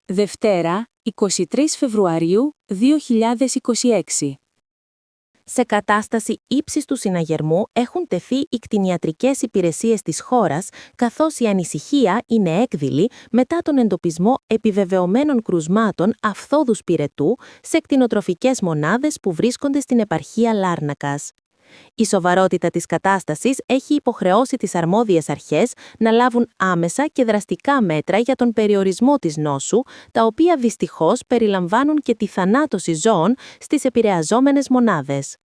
Δευτέρα, 23 Φεβρουαρίου 2026. Σε κατάσταση ύψης του συναγερμού έχουν τεθεί οι κτηνιατρικές υπηρεσίες της χώρας, καθώς η ανησυχία είναι έκδηλη μετά τον εντοπισμό επιβεβαιωμένων κρουσμάτων αφθόδους πυρετού σε κτηνοτροφικές μονάδες που βρίσκονται στην επαρχία Λάρνακας. Η σοβαρότητα της κατάστασης έχει υποχρεώσει τις αρμόδιες αρχές να λάβουν άμεσα και δραστικά μέτρα για τον περιορισμό της νόσου, τα οποία δυστυχώς περιλαμβάνουν και τη θανάτωση ζώων στις επηρεαζόμενες μονάδες.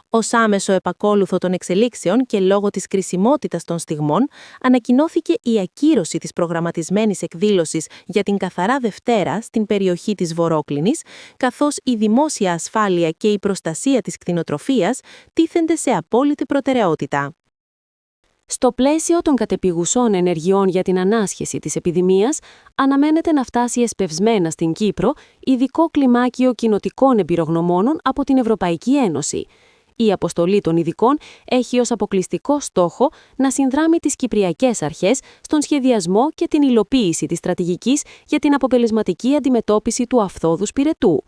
Ως άμεσο επακόλουθο των εξελίξεων και λόγω της κρισιμότητας των στιγμών, ανακοινώθηκε η ακύρωση της προγραμματισμένης εκδήλωσης για την Καθαρά Δευτέρα στην περιοχή της Βορόκλινης, καθώς η δημόσια ασφάλεια και η προστασία της κτηνοτροφίας τίθενται σε απόλυτη προτεραιότητα. Στο πλαίσιο των κατεπηγουσών ενεργειών για την ανάσχεση της επιδημίας, αναμένεται να φτάσει εσπευσμένα στην Κύπρο ειδικό κλιμάκιο κοινοτικών εμπειρογνωμόνων από την Ευρωπαϊκή Ένωση. Η αποστολή των ειδικών έχει ως αποκλειστικό στόχο να συνδράμει τις κυπριακές αρχές στον σχεδιασμό και την υλοποίηση της στρατηγικής για την αποπελεσματική αντιμετώπιση του αφθόδους πυρετού.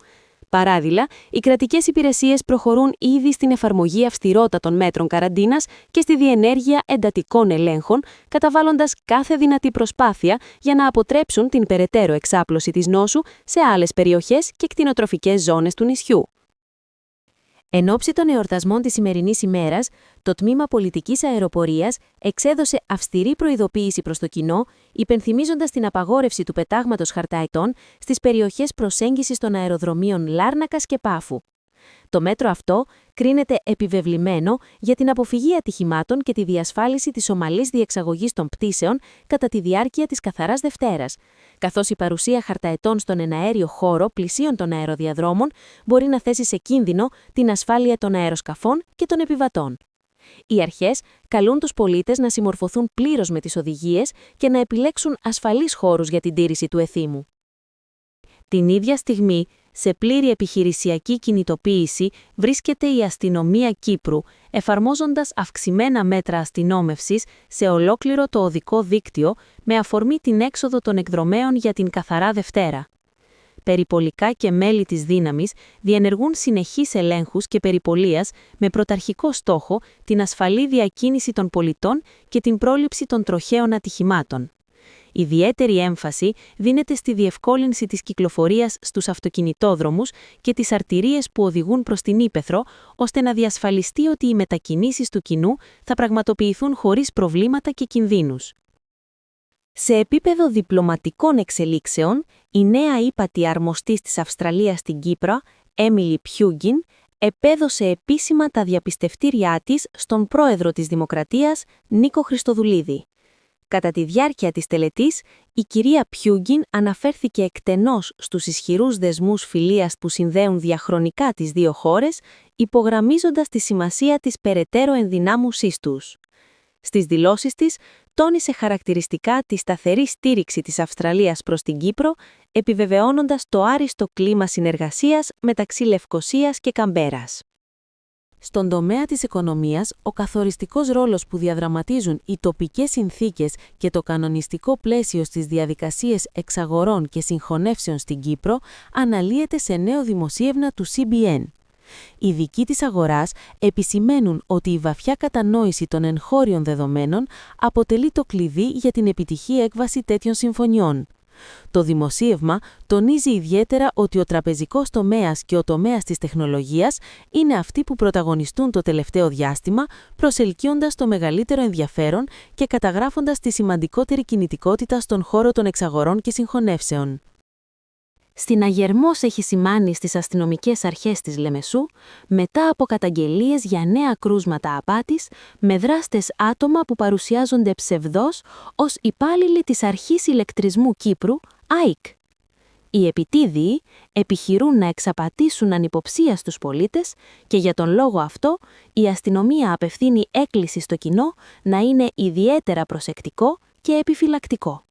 Παράλληλα, οι κρατικές υπηρεσίες προχωρούν ήδη στην εφαρμογή αυστηρότατων μέτρων καραντίνας και στη διενέργεια εντατικών ελέγχων, καταβάλλοντας κάθε δυνατή προσπάθεια για να αποτρέψουν την περαιτέρω εξάπλωση της νόσου σε άλλες περιοχές και κτηνοτροφικές ζώνες του νησιού. Εν ώψη των εορτασμών της σημερινής ημέρας, το Τμήμα Πολιτικής Αεροπορίας εξέδωσε αυστηρή προειδοποίηση προς το κοινό, υπενθυμίζοντας την απαγόρευση του πετάγματος χαρταετών στις περιοχές προσέγγισης των αεροδρομίων Λάρνακας και Πάφου. Το μέτρο αυτό κρίνεται επιβεβλημένο για την αποφυγή ατυχημάτων και τη διασφάλιση της ομαλής διεξαγωγής των πτήσεων κατά τη διάρκεια της Καθαράς Δευτέρας, καθώς η παρουσία χαρταετών στον εναέριο χώρο πλησίων των αεροδιαδρόμων μπορεί να θέσει σε κίνδυνο την ασφάλεια των αεροσκαφών και των επιβατών. Οι αρχές καλούν τους πολίτες να συμμορφωθούν πλήρως με τις οδηγίες και να επιλέξουν ασφαλείς χώρους για την τήρηση του εθήμου. Την ίδια στιγμή, σε πλήρη επιχειρησιακή κινητοποίηση βρίσκεται η αστυνομία Κύπρου, εφαρμόζοντας αυξημένα μέτρα αστυνόμευσης σε ολόκληρο το οδικό δίκτυο με αφορμή την έξοδο των εκδρομέων για την Καθαρά Δευτέρα. Περιπολικά και μέλη της δύναμης διενεργούν συνεχείς ελέγχους και περιπολίας με πρωταρχικό στόχο την ασφαλή διακίνηση των πολιτών και την πρόληψη των τροχαίων ατυχημάτων. Ιδιαίτερη έμφαση δίνεται στη διευκόλυνση της κυκλοφορίας στους αυτοκινητόδρομους και τις αρτηρίες που οδηγούν προς την ύπαιθρο, ώστε να διασφαλιστεί ότι οι μετακινήσεις του κοινού θα πραγματοποιηθούν χωρίς προβλήματα και κινδύνους. Σε επίπεδο διπλωματικών εξελίξεων, η νέα ύπατη αρμοστής της Αυστραλίας στην Κύπρο, Έμιλι Πιούγκιν, επέδωσε επίσημα τα διαπιστευτήριά της στον πρόεδρο της Δημοκρατίας, Νίκο Χριστοδουλίδη. Κατά τη διάρκεια της τελετής, η κυρία Πιούγκιν αναφέρθηκε εκτενώς στους ισχυρούς δεσμούς φιλίας που συνδέουν διαχρονικά τις δύο χώρες, υπογραμμίζοντας τη σημασία της περαιτέρω ενδυνάμωσής τους. Στις δηλώσεις της, τόνισε χαρακτηριστικά τη σταθερή στήριξη της Αυστραλίας προς την Κύπρο, επιβεβαιώνοντας το άριστο κλίμα συνεργασίας μεταξύ Λευκωσίας και Καμπέρας. Στον τομέα της οικονομίας, ο καθοριστικός ρόλος που διαδραματίζουν οι τοπικές συνθήκες και το κανονιστικό πλαίσιο στις διαδικασίες εξαγορών και συγχωνεύσεων στην Κύπρο αναλύεται σε νέο δημοσίευμα του CBN. Οι ειδικοί της αγοράς επισημαίνουν ότι η βαθιά κατανόηση των εγχώριων δεδομένων αποτελεί το κλειδί για την επιτυχή έκβαση τέτοιων συμφωνιών. Το δημοσίευμα τονίζει ιδιαίτερα ότι ο τραπεζικός τομέας και ο τομέας της τεχνολογίας είναι αυτοί που πρωταγωνιστούν το τελευταίο διάστημα, προσελκύοντας το μεγαλύτερο ενδιαφέρον και καταγράφοντας τη σημαντικότερη κινητικότητα στον χώρο των εξαγορών και συγχωνεύσεων. Συναγερμός έχει σημάνει στις αστυνομικές αρχές της Λεμεσού μετά από καταγγελίες για νέα κρούσματα απάτης με δράστες άτομα που παρουσιάζονται ψευδώς ως υπάλληλοι της Αρχής Ηλεκτρισμού Κύπρου, ΑΕΚ. Οι επιτίδιοι επιχειρούν να εξαπατήσουν ανυποψία στους πολίτες και για τον λόγο αυτό η αστυνομία απευθύνει έκκληση στο κοινό να είναι ιδιαίτερα προσεκτικό και επιφυλακτικό.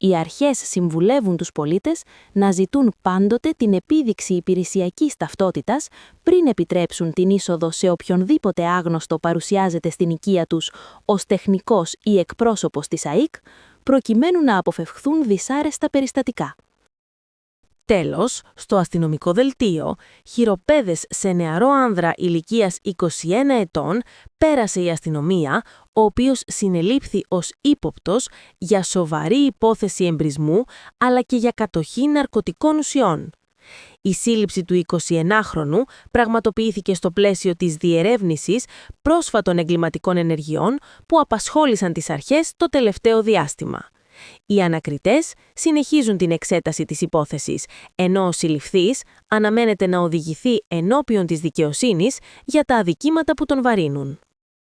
Οι αρχές συμβουλεύουν τους πολίτες να ζητούν πάντοτε την επίδειξη υπηρεσιακής ταυτότητας πριν επιτρέψουν την είσοδο σε οποιονδήποτε άγνωστο παρουσιάζεται στην οικία τους ως τεχνικός ή εκπρόσωπος της ΑΕΚ, προκειμένου να αποφευχθούν δυσάρεστα περιστατικά. Τέλος, στο αστυνομικό δελτίο, χειροπέδες σε νεαρό άνδρα ηλικίας 21 ετών πέρασε η αστυνομία, ο οποίος συνελήφθη ως ύποπτος για σοβαρή υπόθεση εμπρισμού αλλά και για κατοχή ναρκωτικών ουσιών. Η σύλληψη του 21χρονου πραγματοποιήθηκε στο πλαίσιο της διερεύνησης πρόσφατων εγκληματικών ενεργειών που απασχόλησαν τις αρχές το τελευταίο διάστημα. Οι ανακριτές συνεχίζουν την εξέταση της υπόθεσης, ενώ ο συλληφθής αναμένεται να οδηγηθεί ενώπιον της δικαιοσύνης για τα αδικήματα που τον βαρύνουν.